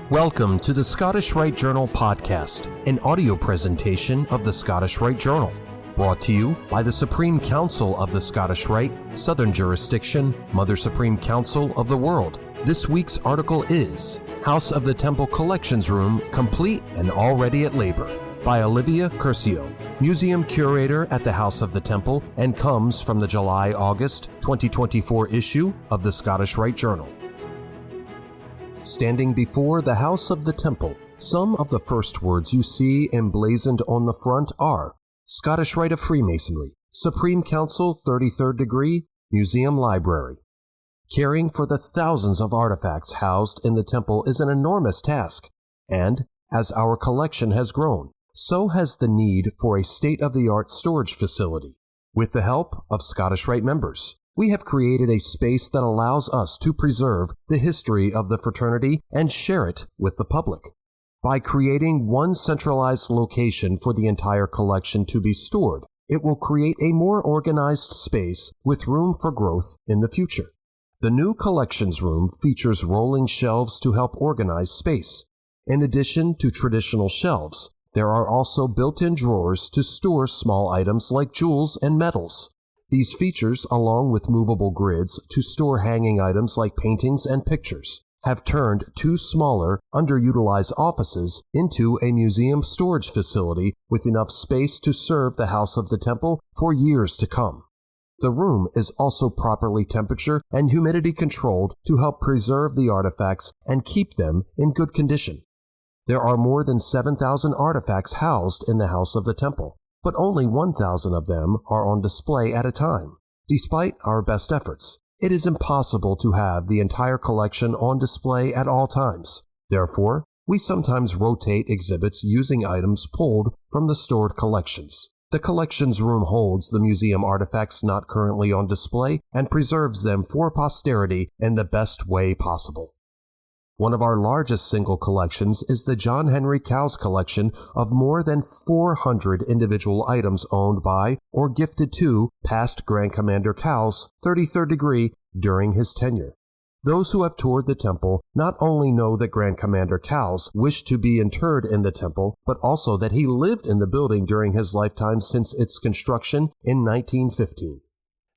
Welcome to the Scottish Rite Journal podcast, an audio presentation of the Scottish Rite Journal, brought to you by the Supreme Council of the Scottish Rite, Southern Jurisdiction, Mother Supreme Council of the World. This week's article is House of the Temple Collections Room Complete and Already at Labor by Olivia Curcio, Museum Curator at the House of the Temple, and comes from the July-August 2024 issue of the Scottish Rite Journal. Standing before the House of the Temple, some of the first words you see emblazoned on the front are Scottish Rite of Freemasonry, Supreme Council 33rd Degree, Museum Library. Caring for the thousands of artifacts housed in the temple is an enormous task, and as our collection has grown, so has the need for a state-of-the-art storage facility. With the help of Scottish Rite members, we have created a space that allows us to preserve the history of the fraternity and share it with the public. By creating one centralized location for the entire collection to be stored, it will create a more organized space with room for growth in the future. The new collections room features rolling shelves to help organize space. In addition to traditional shelves, there are also built-in drawers to store small items like jewels and medals. These features, along with movable grids to store hanging items like paintings and pictures, have turned two smaller, underutilized offices into a museum storage facility with enough space to serve the House of the Temple for years to come. The room is also properly temperature and humidity controlled to help preserve the artifacts and keep them in good condition. There are more than 7,000 artifacts housed in the House of the Temple, but only 1,000 of them are on display at a time. Despite our best efforts, it is impossible to have the entire collection on display at all times. Therefore, we sometimes rotate exhibits using items pulled from the stored collections. The collections room holds the museum artifacts not currently on display and preserves them for posterity in the best way possible. One of our largest single collections is the John Henry Cowles collection of more than 400 individual items owned by or gifted to past Grand Commander Cowles, 33rd Degree, during his tenure. Those who have toured the temple not only know that Grand Commander Cowles wished to be interred in the temple, but also that he lived in the building during his lifetime since its construction in 1915.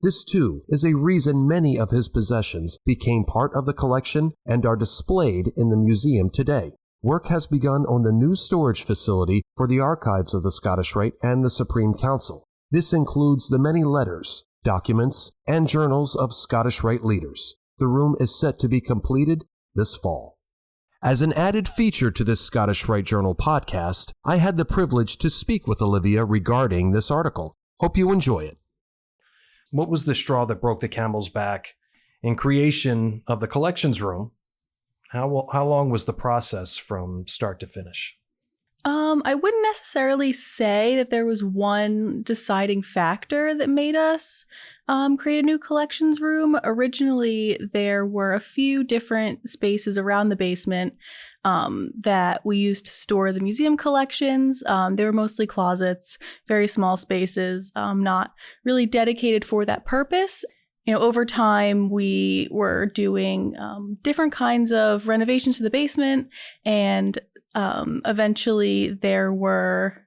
This, too, is a reason many of his possessions became part of the collection and are displayed in the museum today. Work has begun on the new storage facility for the archives of the Scottish Rite and the Supreme Council. This includes the many letters, documents, and journals of Scottish Rite leaders. The room is set to be completed this fall. As an added feature to this Scottish Rite Journal podcast, I had the privilege to speak with Olivia regarding this article. Hope you enjoy it. What was the straw that broke the camel's back in creation of the collections room? How long was the process from start to finish? I wouldn't necessarily say that there was one deciding factor that made us create a new collections room. Originally, there were a few different spaces around the basement that we used to store the museum collections. They were mostly closets, very small spaces, not really dedicated for that purpose. Over time, we were doing different kinds of renovations to the basement, and eventually there were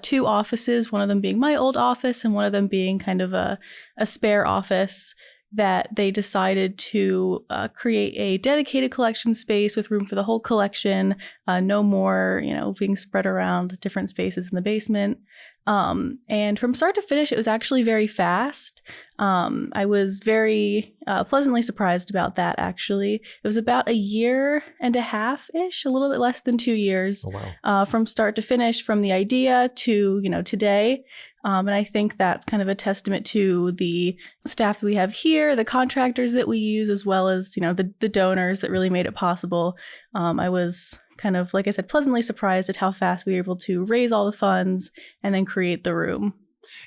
two offices, one of them being my old office and one of them being kind of a spare office, that they decided to create a dedicated collection space with room for the whole collection, no more, being spread around different spaces in the basement. And from start to finish, it was actually very fast. I was very pleasantly surprised about that, actually. It was about a year and a half-ish, a little bit less than 2 years. Oh, wow. From start to finish, from the idea to, today. And I think that's kind of a testament to the staff we have here, the contractors that we use, as well as, the donors that really made it possible. I was kind of, like I said, pleasantly surprised at how fast we were able to raise all the funds and then create the room.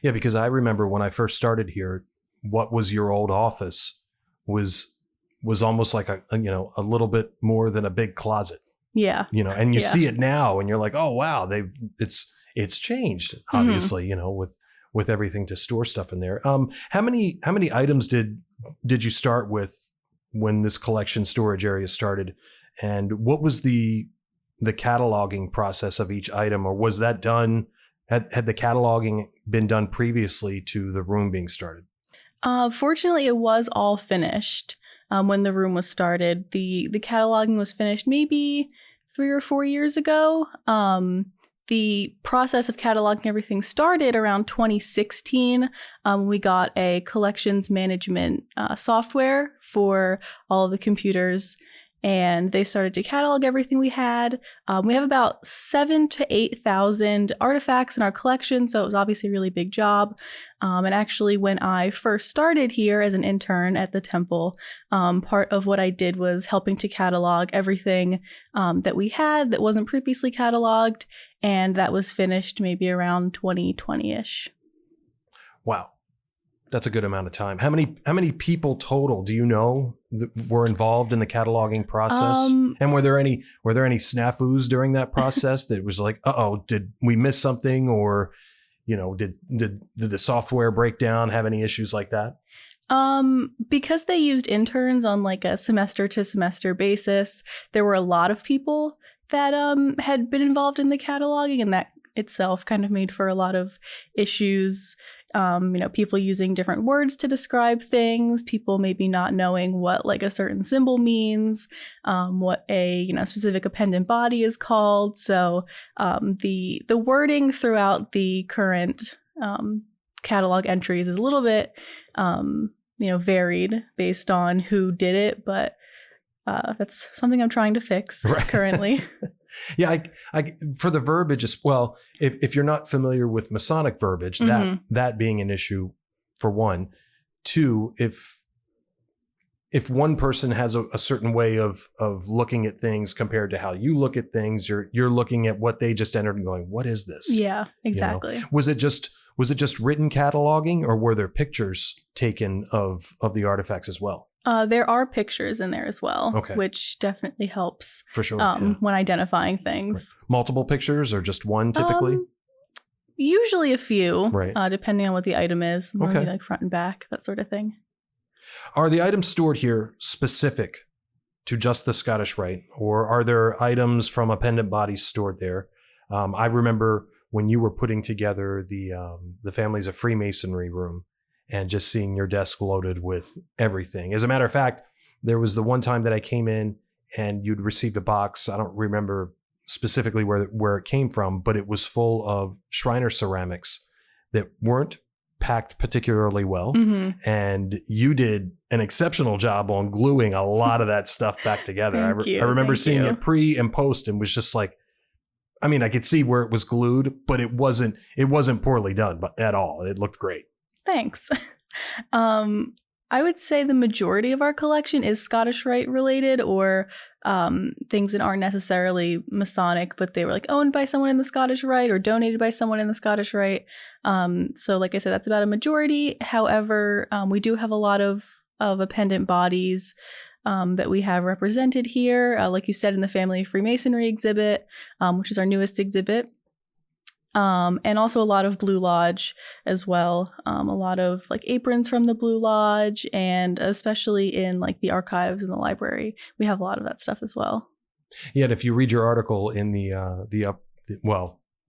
Yeah, because I remember when I first started here, what was your old office was almost like a little bit more than a big closet. Yeah. And you see it now and you're like, oh, wow, it's changed, obviously, with everything to store stuff in there. How many items did you start with when this collection storage area started? And what was the cataloging process of each item, or was that done? Had the cataloging been done previously to the room being started? Fortunately, it was all finished when the room was started. The cataloging was finished maybe 3 or 4 years ago. The process of cataloging everything started around 2016. We got a collections management software for all of the computers, and they started to catalog everything we had. We have about 7,000 to 8,000 artifacts in our collection, so it was obviously a really big job. And actually, when I first started here as an intern at the temple, part of what I did was helping to catalog everything that we had that wasn't previously cataloged, and that was finished maybe around 2020-ish. Wow. That's a good amount of time. How many people total do you know that were involved in the cataloging process? And were there any snafus during that process that was like, uh-oh, did we miss something, or did the software break down, have any issues like that? Because they used interns on like a semester to semester basis, there were a lot of people that had been involved in the cataloging, and that itself kind of made for a lot of issues. People using different words to describe things, people maybe not knowing what like a certain symbol means, what a specific appendant body is called. So the wording throughout the current catalog entries is a little bit varied based on who did it, but that's something I'm trying to fix currently. Yeah, I for the verbiage as well. If you're not familiar with Masonic verbiage, that being an issue for one. Two, if one person has a certain way of looking at things compared to how you look at things, you're looking at what they just entered and going, what is this? Yeah, exactly. Was it just written cataloging, or were there pictures taken of the artifacts as well? There are pictures in there as well, okay, which definitely helps for sure when identifying things. Right. Multiple pictures or just one typically? Usually a few, right. Depending on what the item is, okay, like front and back, that sort of thing. Are the items stored here specific to just the Scottish Rite, or are there items from appendant bodies stored there? I remember when you were putting together the Families of Freemasonry room, and just seeing your desk loaded with everything. As a matter of fact, there was the one time that I came in and you'd received a box. I don't remember specifically where it came from, but it was full of Shriner ceramics that weren't packed particularly well. Mm-hmm. And you did an exceptional job on gluing a lot of that stuff back together. I remember seeing it pre and post, and was just like, I mean, I could see where it was glued, but it wasn't poorly done at all. It looked great. Thanks. I would say the majority of our collection is Scottish Rite related, or things that aren't necessarily Masonic, but they were like owned by someone in the Scottish Rite or donated by someone in the Scottish Rite. So like I said, that's about a majority. However, we do have a lot of appendant bodies that we have represented here, like you said, in the Family of Freemasonry exhibit, which is our newest exhibit. And also a lot of Blue Lodge as well. A lot of like aprons from the Blue Lodge, and especially in like the archives in the library, we have a lot of that stuff as well. Yeah, and if you read your article in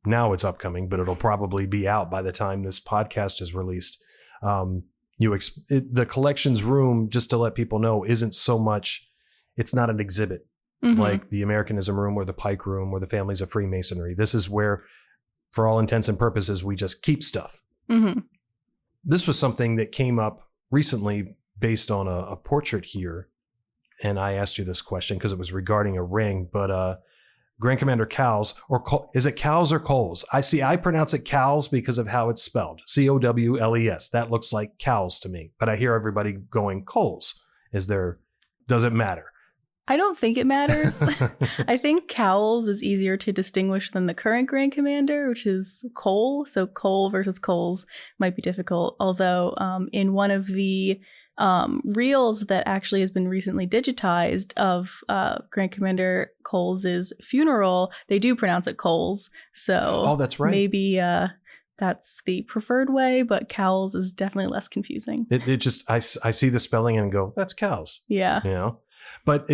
now it's upcoming, but it'll probably be out by the time this podcast is released. The collections room, just to let people know, isn't so much. It's not an exhibit like the Americanism room or the Pike room or the Families of Freemasonry. This is where, for all intents and purposes, we just keep stuff. Mm-hmm. This was something that came up recently based on a portrait here. And I asked you this question because it was regarding a ring, but Grand Commander Cowles, is it Cowles or Coles? I pronounce it Cowles because of how it's spelled. Cowles. That looks like Cowles to me, but I hear everybody going Coles. Does it matter? I don't think it matters. I think Cowles is easier to distinguish than the current Grand Commander, which is Cole. So Cole versus Coles might be difficult. Although in one of the reels that actually has been recently digitized of Grand Commander Coles' funeral, they do pronounce it Coles. So that's right. Maybe that's the preferred way, but Cowles is definitely less confusing. It just, I see the spelling and go, that's Cowles. Yeah. But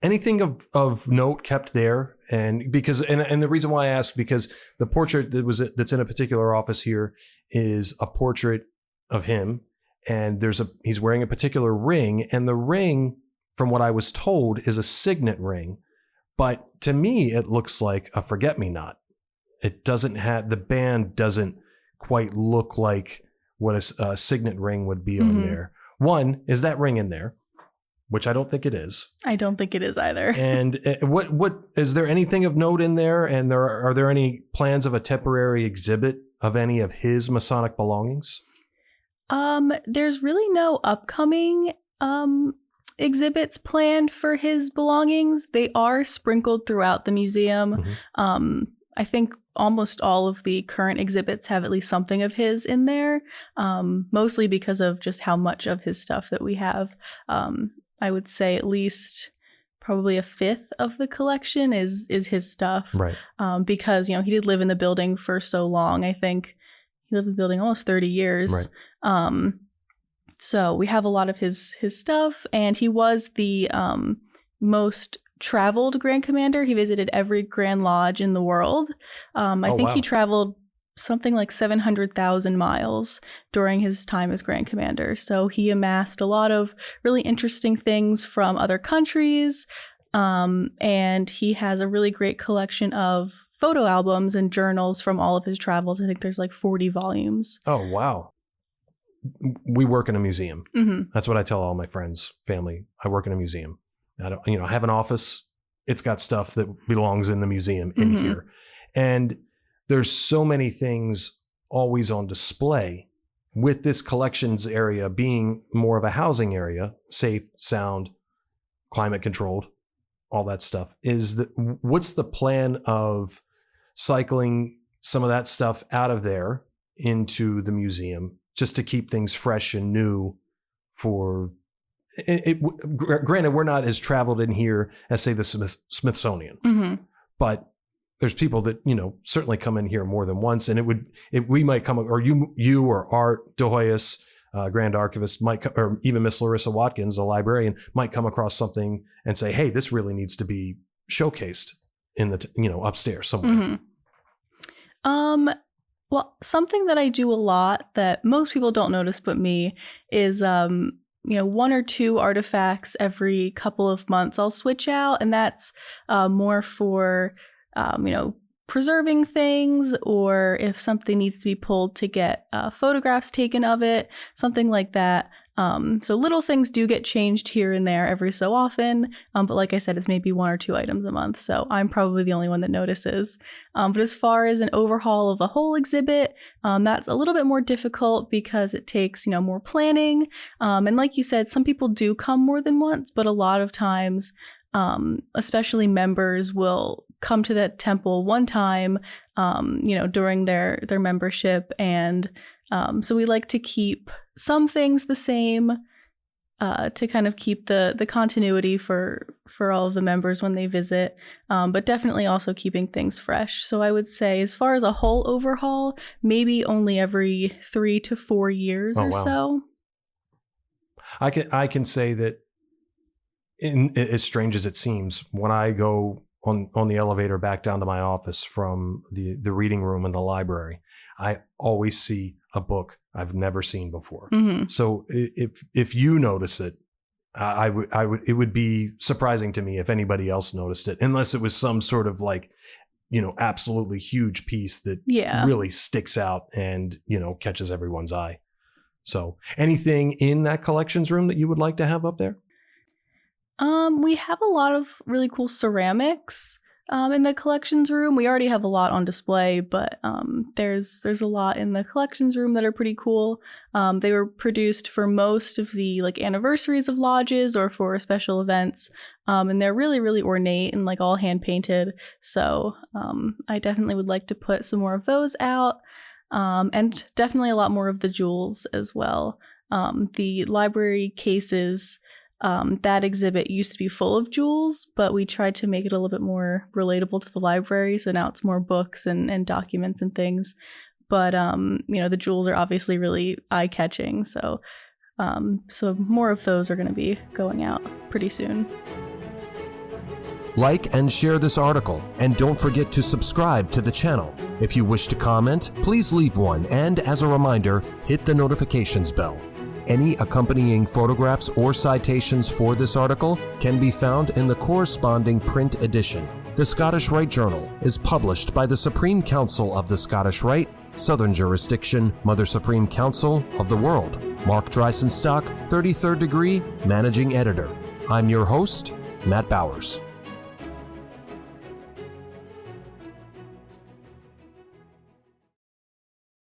Anything of note kept there? And because and the reason why I ask, because the portrait that's in a particular office here is a portrait of him, and he's wearing a particular ring, and the ring, from what I was told, is a signet ring, but to me it looks like a forget-me-not. It doesn't have, the band doesn't quite look like what a signet ring would be on there. One, is that ring in there? Which I don't think it is. I don't think it is either. And what is there anything of note in there? And are there any plans of a temporary exhibit of any of his Masonic belongings? There's really no upcoming exhibits planned for his belongings. They are sprinkled throughout the museum. I think almost all of the current exhibits have at least something of his in there, mostly because of just how much of his stuff that we have. I would say at least probably a fifth of the collection is his stuff. Right. Because, he did live in the building for so long. I think he lived in the building almost 30 years. Right. So we have a lot of his stuff, and he was the most traveled Grand Commander. He visited every Grand Lodge in the world. I think he traveled something like 700,000 miles during his time as Grand Commander. So he amassed a lot of really interesting things from other countries. And he has a really great collection of photo albums and journals from all of his travels. I think there's like 40 volumes. Oh, wow. We work in a museum. Mm-hmm. That's what I tell all my friends, family. I work in a museum. I don't, I have an office. It's got stuff that belongs in the museum in here. And there's so many things always on display, with this collections area being more of a housing area, safe, sound, climate controlled, all that stuff. What's the plan of cycling some of that stuff out of there into the museum, just to keep things fresh and new for granted, we're not as traveled in here as, say, the Smithsonian, but there's people that, certainly come in here more than once, and we might come, or you or Art DeHoyas, Grand Archivist, or even Miss Larissa Watkins, the librarian, might come across something and say, hey, this really needs to be showcased in the, upstairs somewhere. Well, something that I do a lot that most people don't notice but me is, one or two artifacts every couple of months I'll switch out, and that's more for, preserving things, or if something needs to be pulled to get photographs taken of it, something like that. So little things do get changed here and there every so often. But like I said, it's maybe one or two items a month. So I'm probably the only one that notices. But as far as an overhaul of a whole exhibit, that's a little bit more difficult because it takes, more planning. And like you said, some people do come more than once, but a lot of times, especially members will come to that temple one time, during their membership. And so we like to keep some things the same to kind of keep the continuity for all of the members when they visit, but definitely also keeping things fresh. So I would say, as far as a whole overhaul, maybe only every 3 to 4 years so. I can say that, as strange as it seems, when I go on the elevator back down to my office from the reading room in the library, I always see a book I've never seen before. So if you notice it, it would be surprising to me if anybody else noticed it, unless it was some sort of absolutely huge piece that really sticks out and, catches everyone's eye. So anything in that collections room that you would like to have up there? We have a lot of really cool ceramics in the collections room. We already have a lot on display, but there's a lot in the collections room that are pretty cool. They were produced for most of the anniversaries of lodges or for special events, and they're really, really ornate and all hand painted. So I definitely would like to put some more of those out, and definitely a lot more of the jewels as well. The library cases. That exhibit used to be full of jewels, but we tried to make it a little bit more relatable to the library. So now it's more books and documents and things. But, the jewels are obviously really eye-catching. So more of those are going to be going out pretty soon. Like and share this article, and don't forget to subscribe to the channel. If you wish to comment, please leave one, and as a reminder, hit the notifications bell. Any accompanying photographs or citations for this article can be found in the corresponding print edition. The Scottish Rite Journal is published by the Supreme Council of the Scottish Rite, Southern Jurisdiction, Mother Supreme Council of the World. Mark Dreisenstock, 33rd Degree, Managing Editor. I'm your host, Matt Bowers.